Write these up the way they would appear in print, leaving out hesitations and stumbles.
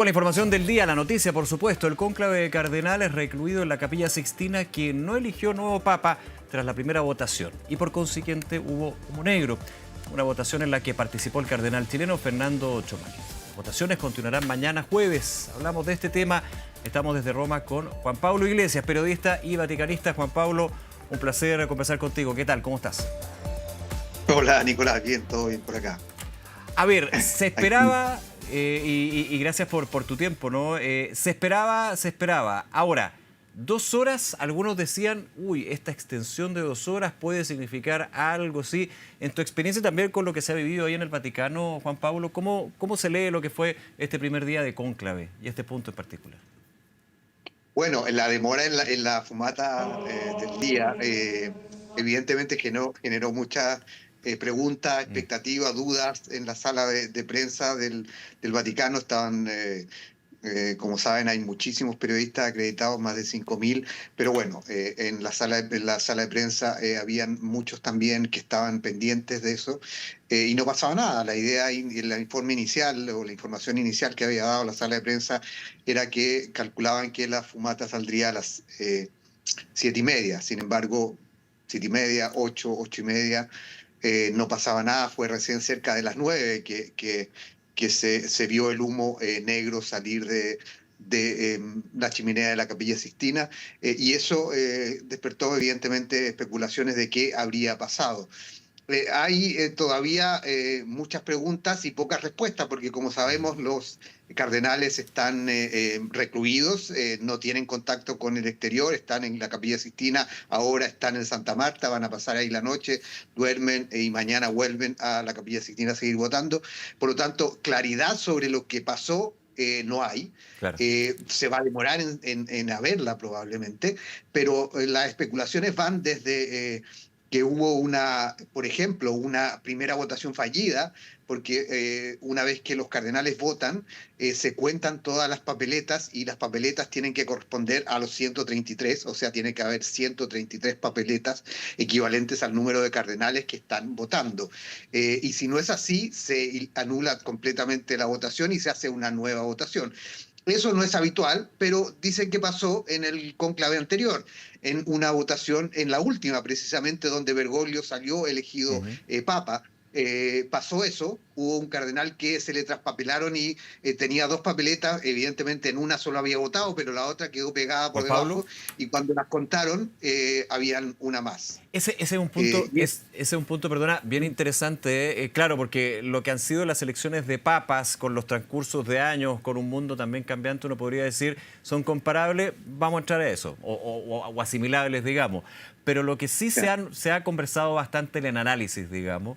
Con la información del día, la noticia, por supuesto, el cónclave de cardenales recluido en la Capilla Sixtina que no eligió nuevo papa tras la primera votación y por consiguiente hubo humo negro, una votación en la que participó el cardenal chileno Fernando Chomali. Las votaciones continuarán mañana jueves. Hablamos de este tema, estamos desde Roma con Juan Pablo Iglesias, periodista y vaticanista. Juan Pablo, un placer conversar contigo. ¿Qué tal? ¿Cómo estás? Hola Nicolás, bien, todo bien por acá. A ver, se Aquí. esperaba, y gracias por tu tiempo, ¿no? Se esperaba. Ahora, 2 horas, algunos decían, uy, esta extensión de 2 horas puede significar algo, sí. En tu experiencia también con lo que se ha vivido ahí en el Vaticano, Juan Pablo, ¿cómo se lee lo que fue este primer día de cónclave y este punto en particular? Bueno, la demora en la fumata del día, evidentemente generó muchas preguntas, Mm. expectativas, dudas en la sala de prensa del Vaticano. Estaban, como saben, hay muchísimos periodistas acreditados, más de 5.000, pero bueno, en la sala de prensa habían muchos también que estaban pendientes de eso, y no pasaba nada. La idea, el informe inicial o la información inicial que había dado la sala de prensa era que calculaban que la fumata saldría a las 7:30. Sin embargo, 7:30, 8, 8:30, no pasaba nada. Fue recién cerca de las 9 que se vio el humo negro salir de la chimenea de la Capilla Sixtina, y eso despertó evidentemente especulaciones de qué habría pasado. Hay todavía muchas preguntas y pocas respuestas, porque como sabemos los cardenales están recluidos, no tienen contacto con el exterior, están en la Capilla Sixtina, ahora están en Santa Marta, van a pasar ahí la noche, duermen y mañana vuelven a la Capilla Sixtina a seguir votando. Por lo tanto, claridad sobre lo que pasó no hay. Claro. Se va a demorar en haberla probablemente, pero las especulaciones van desde que hubo por ejemplo, una primera votación fallida, porque una vez que los cardenales votan, se cuentan todas las papeletas y las papeletas tienen que corresponder a los 133, o sea, tiene que haber 133 papeletas equivalentes al número de cardenales que están votando. Y si no es así, se anula completamente la votación y se hace una nueva votación. Eso no es habitual, pero dicen que pasó en el cónclave anterior, en una votación, en la última precisamente, donde Bergoglio salió elegido Ujú. papa. Pasó eso, hubo un cardenal que se le traspapelaron y tenía dos papeletas, evidentemente en una solo había votado, pero la otra quedó pegada por Juan Pablo. debajo, y cuando las contaron, habían una más. Ese es un punto, Y ese es un punto, perdona, bien interesante. Claro, porque lo que han sido las elecciones de papas con los transcursos de años, con un mundo también cambiante, uno podría decir, son comparables, vamos a entrar a eso, o asimilables, digamos. Pero lo que sí se ha conversado bastante en el análisis, digamos,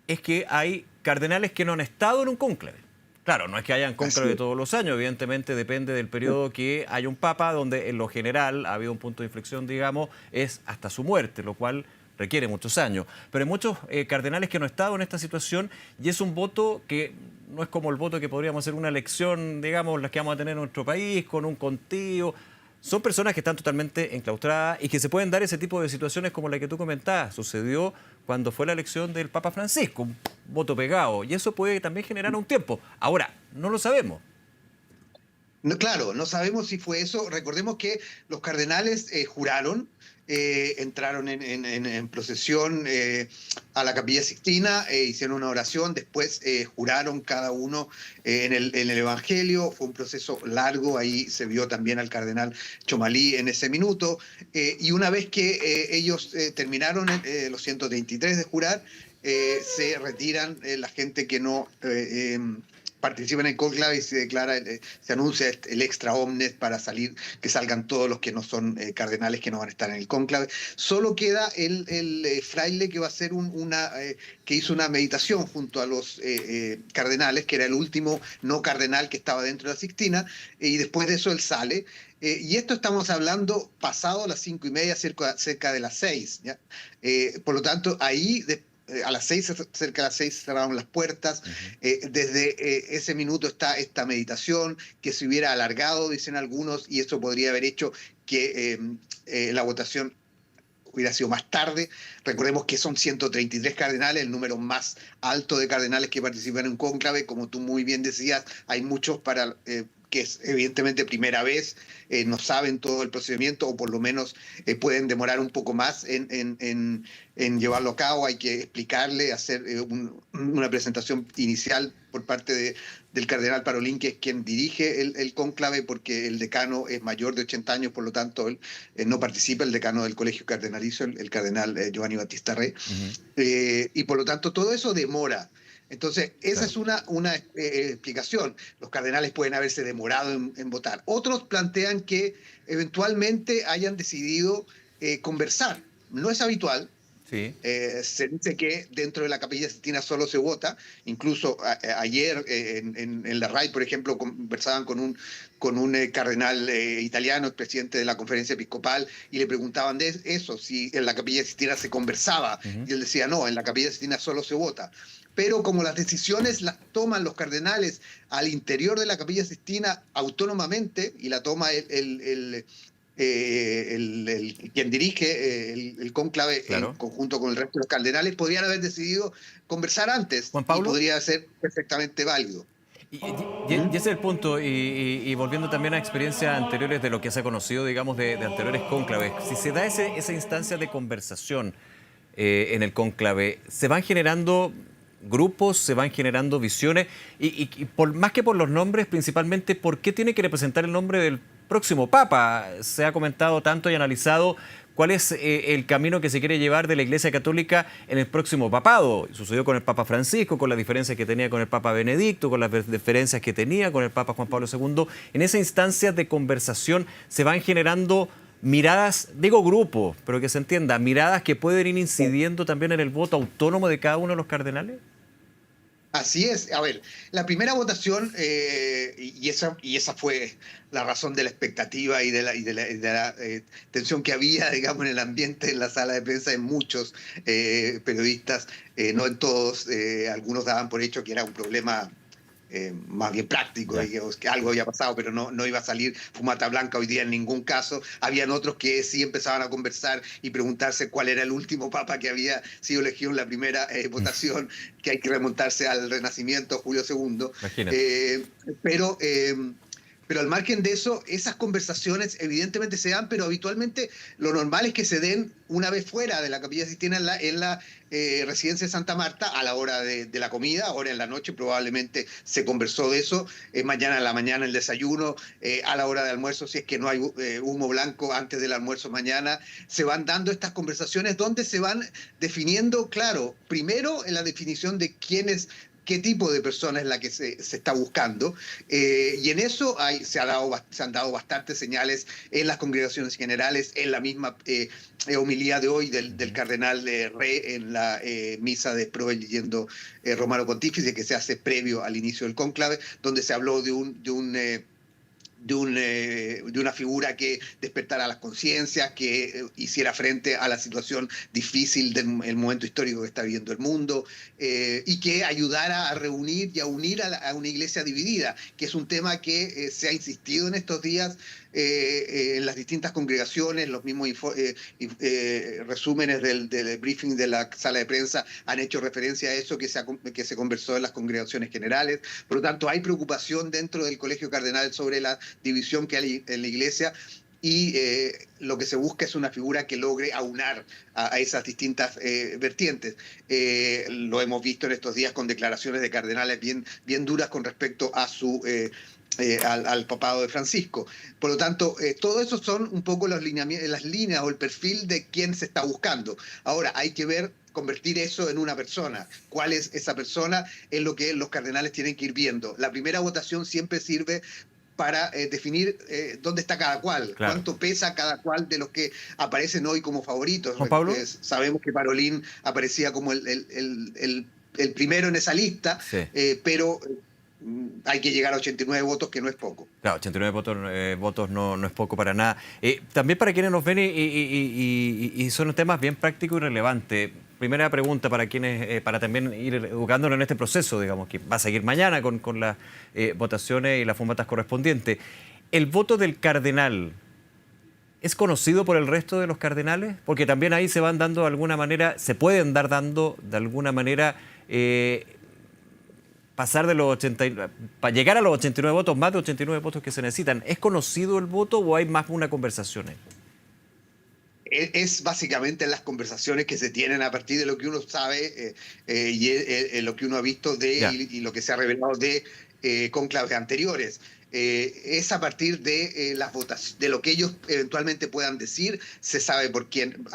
es que hay cardenales que no han estado en un cónclave. Claro, no es que hayan así cónclave es. todos los años, evidentemente depende del periodo que haya un papa, donde en lo general ha habido un punto de inflexión, digamos, es hasta su muerte, lo cual requiere muchos años. Pero hay muchos cardenales que no han estado en esta situación y es un voto que no es como el voto que podríamos hacer una elección, digamos, las que vamos a tener en nuestro país, con un contío. Son personas que están totalmente enclaustradas y que se pueden dar ese tipo de situaciones como la que tú comentabas. Sucedió cuando fue la elección del Papa Francisco, un voto pegado. Y eso puede también generar un tiempo. Ahora, no lo sabemos. No, claro, no sabemos si fue eso. Recordemos que los cardenales juraron, entraron en procesión a la Capilla Sixtina, hicieron una oración, después juraron cada uno en el Evangelio. Fue un proceso largo, ahí se vio también al cardenal Chomalí en ese minuto. Y una vez que ellos terminaron los 133 de jurar, se retiran la gente que no participa en el conclave, y se declara, se anuncia el extra omnes para que salgan todos los que no son cardenales, que no van a estar en el cónclave. Solo queda el fraile que va a hacer que hizo una meditación junto a los cardenales, que era el último no cardenal que estaba dentro de la Sixtina, y después de eso él sale. Y esto estamos hablando pasado las 5:30, cerca de las 6, ¿ya? Por lo tanto, ahí a las 6, cerca de las 6, cerraron las puertas. Ujú. Desde ese minuto está esta meditación, que se hubiera alargado, dicen algunos, y eso podría haber hecho que la votación hubiera sido más tarde. Recordemos que son 133 cardenales, el número más alto de cardenales que participan en un cónclave. Como tú muy bien decías, hay muchos que es evidentemente primera vez, no saben todo el procedimiento o por lo menos pueden demorar un poco más en llevarlo a cabo. Hay que explicarle, hacer una presentación inicial por parte del cardenal Parolin, que es quien dirige el cónclave, porque el decano es mayor de 80 años, por lo tanto él no participa, el decano del colegio cardenalicio, el cardenal Giovanni Battista Re, y por lo tanto todo eso demora. Entonces, esa es una explicación. Los cardenales pueden haberse demorado en votar. Otros plantean que eventualmente hayan decidido conversar. No es habitual. Sí. Se dice que dentro de la Capilla Sixtina solo se vota. Incluso ayer en la RAI, por ejemplo, conversaban con un cardenal italiano, el presidente de la Conferencia Episcopal, y le preguntaban de eso, si en la Capilla Sixtina se conversaba. Y él decía, no, en la Capilla Sixtina solo se vota. Pero como las decisiones las toman los cardenales al interior de la Capilla Sixtina autónomamente, y la toma quien dirige el cónclave en conjunto con el resto de los cardenales, podrían haber decidido conversar antes. Juan Pablo, y podría ser perfectamente válido. Y ese es el punto, y volviendo también a experiencias anteriores de lo que se ha conocido, digamos, de anteriores cónclaves, si se da esa instancia de conversación en el cónclave, se van generando grupos, se van generando visiones, y más que por los nombres, principalmente, ¿por qué tiene que representar el nombre del próximo Papa? Se ha comentado tanto y analizado cuál es el camino que se quiere llevar de la Iglesia Católica en el próximo papado. Sucedió con el Papa Francisco, con las diferencias que tenía con el Papa Benedicto, con las diferencias que tenía con el Papa Juan Pablo II. En esa instancia de conversación se van generando miradas, digo grupo, pero que se entienda, miradas que pueden ir incidiendo también en el voto autónomo de cada uno de los cardenales. Así es. A ver, la primera votación, y esa fue la razón de la expectativa y de la tensión que había, digamos, en el ambiente, en la sala de prensa, en muchos periodistas, no en todos. Algunos daban por hecho que era un problema más bien práctico, digamos, que algo había pasado, pero no iba a salir fumata blanca hoy día en ningún caso. Habían otros que sí empezaban a conversar y preguntarse cuál era el último papa que había sido elegido en la primera votación, que hay que remontarse al Renacimiento, Julio II. Pero al margen de eso, esas conversaciones evidentemente se dan, pero habitualmente lo normal es que se den una vez fuera de la Capilla Sixtina en la residencia de Santa Marta a la hora de la comida. Ahora en la noche probablemente se conversó de eso, mañana en la mañana el desayuno, a la hora de almuerzo, si es que no hay humo blanco antes del almuerzo mañana. Se van dando estas conversaciones donde se van definiendo, claro, primero en la definición de qué tipo de persona es la que se está buscando, y en eso se han dado bastantes señales en las congregaciones generales, en la misma homilía de hoy del cardenal Re en la misa de Proel leyendo Romano Pontífice, que se hace previo al inicio del cónclave, donde se habló de una figura que despertara las conciencias, que hiciera frente a la situación difícil del momento histórico que está viviendo el mundo, y que ayudara a reunir y a unir a una iglesia dividida, que es un tema que se ha insistido en estos días en las distintas congregaciones. Los mismos resúmenes del briefing de la sala de prensa han hecho referencia a eso que se conversó en las congregaciones generales. Por lo tanto, hay preocupación dentro del Colegio Cardenal sobre la división que hay en la iglesia, y lo que se busca es una figura que logre aunar a esas distintas vertientes. Lo hemos visto en estos días con declaraciones de cardenales bien duras con respecto a al papado de Francisco. Por lo tanto, todo eso son un poco las líneas o el perfil de quién se está buscando. Ahora, hay que convertir eso en una persona. ¿Cuál es esa persona? Es lo que los cardenales tienen que ir viendo. La primera votación siempre sirve para definir dónde está cada cual, claro, cuánto pesa cada cual de los que aparecen hoy como favoritos. Juan Pablo. Sabemos que Parolin aparecía como el primero en esa lista, sí, pero hay que llegar a 89 votos, que no es poco. Claro, 89 votos no es poco para nada. También para quienes nos ven y son temas bien prácticos y relevantes. Primera pregunta para quienes, para también ir educándonos en este proceso, digamos, que va a seguir mañana con las votaciones y las fumatas correspondientes. ¿El voto del cardenal es conocido por el resto de los cardenales? Porque también ahí se van dando de alguna manera, se pueden dar dando de alguna manera pasar de los 80, para llegar a los 89 votos, más de 89 votos que se necesitan. ¿Es conocido el voto o hay más una conversación ahí? Es básicamente las conversaciones que se tienen a partir de lo que uno sabe lo que uno ha visto Ya. y lo que se ha revelado de cónclaves anteriores. Es a partir de las votaciones, de lo que ellos eventualmente puedan decir, se sabe por quién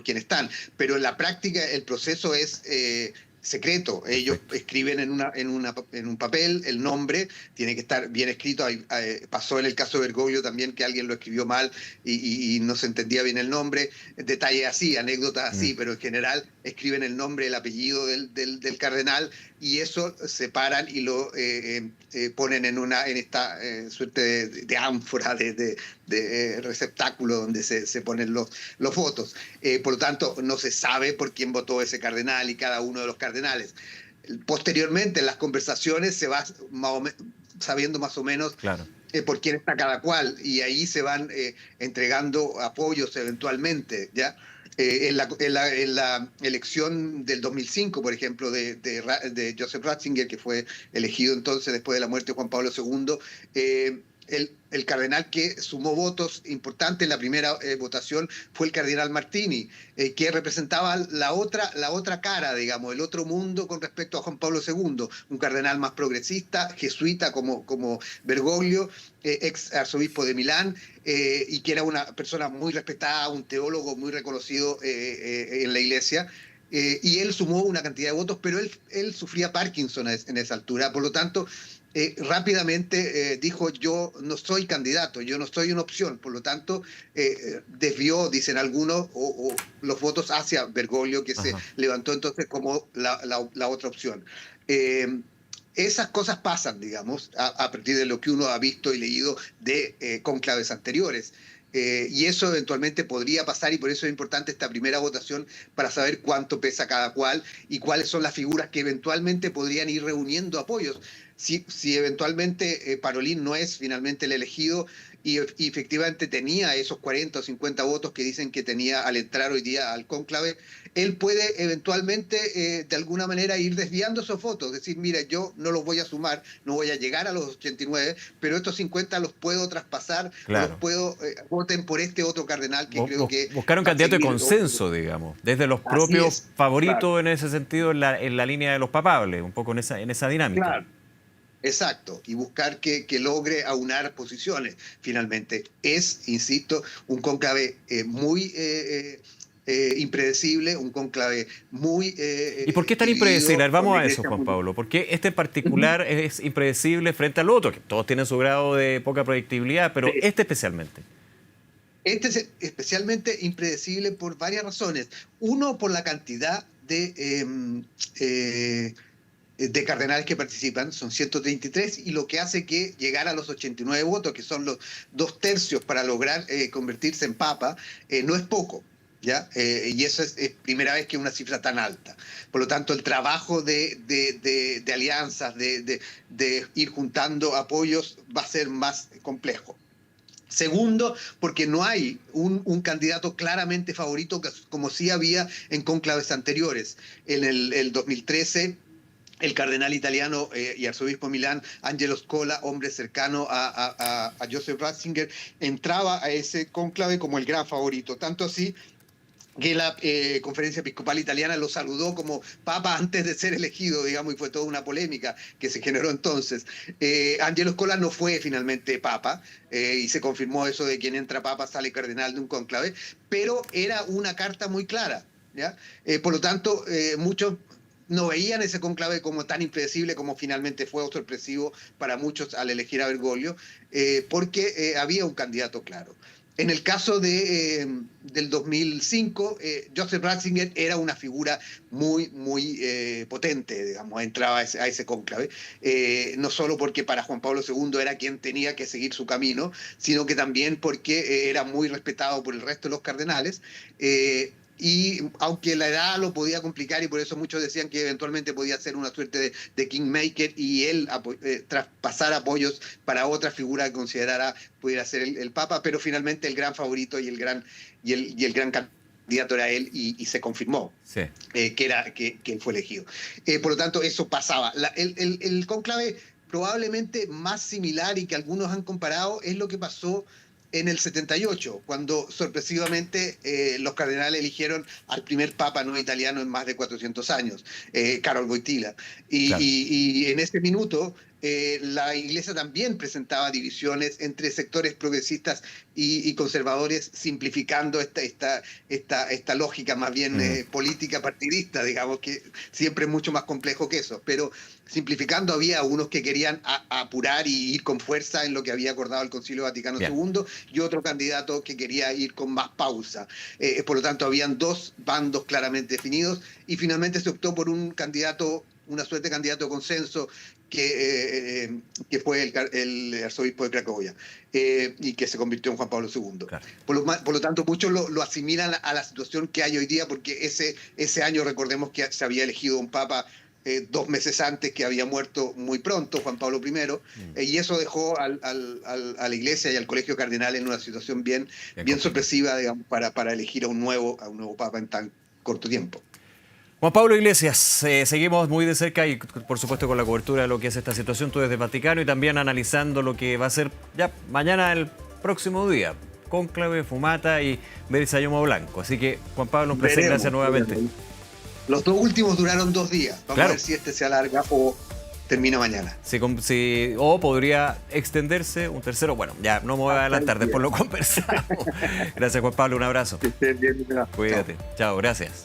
están. Pero en la práctica el proceso es secreto. Ellos Perfecto. escriben en un papel el nombre, tiene que estar bien escrito. Pasó en el caso de Bergoglio también que alguien lo escribió mal y no se entendía bien el nombre. Detalles así, anécdotas Mm. así, pero en general escriben el nombre, el apellido del cardenal y eso separan y lo ponen en esta suerte de ánfora, de receptáculo donde se ponen los votos. Por lo tanto, no se sabe por quién votó ese cardenal y cada uno de los cardenales. Posteriormente, en las conversaciones se va sabiendo más o menos Claro. por quién está cada cual y ahí se van entregando apoyos eventualmente, ¿ya? En la elección del 2005, por ejemplo, de Joseph Ratzinger, que fue elegido entonces después de la muerte de Juan Pablo II, el cardenal que sumó votos importantes en la primera votación fue el cardenal Martini, que representaba la otra cara, digamos, el otro mundo con respecto a Juan Pablo II, un cardenal más progresista, jesuita como Bergoglio, ex arzobispo de Milán, y que era una persona muy respetada, un teólogo muy reconocido en la iglesia. Y él sumó una cantidad de votos, pero él sufría Parkinson en esa altura, por lo tanto, rápidamente dijo: yo no soy candidato, yo no soy una opción, por lo tanto desvió, dicen algunos, o los votos hacia Bergoglio, que se Ajá. levantó entonces como la otra opción. Eh, esas cosas pasan, digamos, a partir de lo que uno ha visto y leído de cónclaves anteriores. Y eso eventualmente podría pasar y por eso es importante esta primera votación para saber cuánto pesa cada cual y cuáles son las figuras que eventualmente podrían ir reuniendo apoyos. Si eventualmente Parolin no es finalmente el elegido y efectivamente tenía esos 40 o 50 votos que dicen que tenía al entrar hoy día al cónclave, él puede eventualmente de alguna manera ir desviando esos votos, decir: mira, yo no los voy a sumar, no voy a llegar a los 89, pero estos 50 los puedo traspasar o los Claro. puedo, voten por este otro cardenal que creo que Buscar un va a candidato de seguir. consenso, digamos, desde los Así propios es, claro, favoritos en ese sentido, en la línea de los papables, un poco en esa dinámica. claro. Exacto, y buscar que logre aunar posiciones. Finalmente, es, insisto, un cónclave muy impredecible, un cónclave muy ¿Y por qué es tan impredecible? A dividido ver, con vamos la a eso, iglesia Juan muy... Pablo. ¿Por qué este en particular es impredecible frente al otro? Que todos tienen su grado de poca predictibilidad, pero Sí. este especialmente. Este es especialmente impredecible por varias razones. Uno, por la cantidad de cardenales que participan, son 133, y lo que hace que llegar a los 89 votos, que son los 2/3 para lograr convertirse en papa, no es poco. ¿Ya? Y eso es primera vez que una cifra tan alta. Por lo tanto, el trabajo de alianzas, de ir juntando apoyos, va a ser más complejo. Segundo, porque no hay un candidato claramente favorito como sí había en cónclaves anteriores. En el 2013 el cardenal italiano y arzobispo de Milán, Angelo Scola, hombre cercano a Joseph Ratzinger, entraba a ese cónclave como el gran favorito. Tanto así que la conferencia episcopal italiana lo saludó como papa antes de ser elegido, digamos, y fue toda una polémica que se generó entonces. Angelo Scola no fue finalmente papa, y se confirmó eso de quien entra papa sale cardenal de un cónclave, pero era una carta muy clara, ¿ya? Por lo tanto, muchos no veían ese conclave como tan impredecible como finalmente fue, o sorpresivo para muchos al elegir a Bergoglio, porque había un candidato claro. En el caso del 2005, Joseph Ratzinger era una figura muy potente, digamos, entraba a ese cónclave, no solo porque para Juan Pablo II era quien tenía que seguir su camino, sino que también porque era muy respetado por el resto de los cardenales. Y aunque la edad lo podía complicar y por eso muchos decían que eventualmente podía ser una suerte de kingmaker y él traspasar apoyos para otra figura que considerara pudiera ser el Papa, pero finalmente el gran favorito y el gran candidato era él y se confirmó. Sí. Que él fue elegido. Por lo tanto, eso pasaba. El cónclave probablemente más similar y que algunos han comparado es lo que pasó en el 78, cuando sorpresivamente los cardenales eligieron al primer papa no italiano en más de 400 años, Karol Wojtyła. Claro. Y en ese minuto la Iglesia también presentaba divisiones entre sectores progresistas y conservadores, simplificando esta lógica más bien política partidista, digamos, que siempre es mucho más complejo que eso. Pero simplificando, había unos que querían apurar y ir con fuerza en lo que había acordado el Concilio Vaticano II y otro candidato que quería ir con más pausa. Por lo tanto, habían dos bandos claramente definidos y finalmente se optó por un candidato, una suerte de candidato de consenso, que fue el arzobispo de Cracovia y que se convirtió en Juan Pablo II. Claro. Por lo tanto, muchos lo asimilan a la situación que hay hoy día, porque ese año, recordemos que se había elegido un papa 2 meses antes, que había muerto muy pronto, Juan Pablo I, y eso dejó a la Iglesia y al Colegio Cardenal en una situación bien sorpresiva, digamos, para elegir a un nuevo papa en tan corto tiempo. Juan Pablo Iglesias, seguimos muy de cerca y por supuesto con la cobertura de lo que es esta situación, tú desde Vaticano, y también analizando lo que va a ser ya mañana, el próximo día, cónclave, fumata y Berisayumo Blanco. Así que, Juan Pablo, un placer, gracias nuevamente. Los dos últimos duraron 2 días, vamos a ver si este se alarga o termina mañana. O podría extenderse un tercero. Bueno, ya no me voy a adelantar, después lo conversamos. Gracias, Juan Pablo, un abrazo. Que estén bien. Cuídate. Chao, gracias.